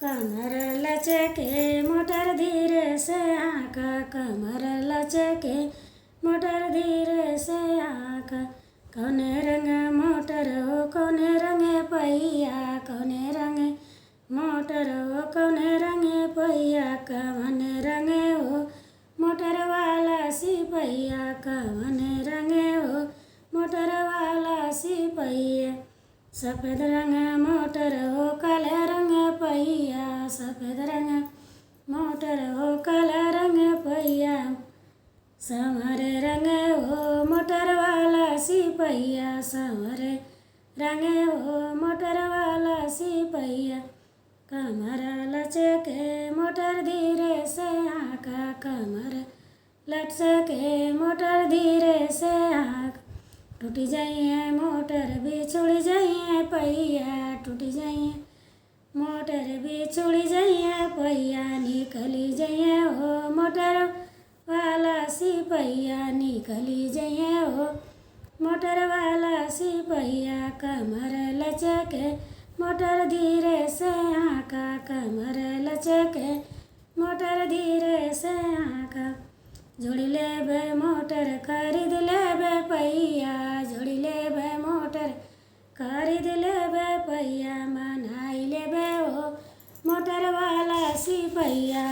कमर लचके मोटर धीरे से आका, कमर लचके मोटर धीरे से आका। कौने रंग मोटर हो कौने रंग पहिया, कौने रंग मोटर हो कौने रंग पहिया। कौन रंग हो मोटर वाला सिपहिया, कौन रंग हो मोटर वाला सिपहिया। सफ़ेद रंग मोटर हो काला रंग पहिया, सफ़ेद रंग मोटर हो काला रंग पहिया। संवरे रंग हो मोटर वाला सिपहिया, संवरे रंग हो मोटर वाला सिपहिया। कमर लचके मोटर धीरे से आका, कमर लचके मोटर धीरे से आका। टूटी जाइए मोटर बिछुड़ जाइए पहिया, टूटी जाइए मोटर बिछुड़ जाइए पहिया। निकली जाइए हो मोटर वाला सिपहिया, निकली जाइए हो मोटर वाला सिपहिया। कमर लचके मोटर धीरे से आका, कमर लचके मोटर धीरे से आका। जोड़ी लेबे मोटर खरीद लेबे पहिया, जोड़ी लेबे मोटर खरीद लेबे पहिया। मनाई लेबे हो मोटर वाला सिपहिया,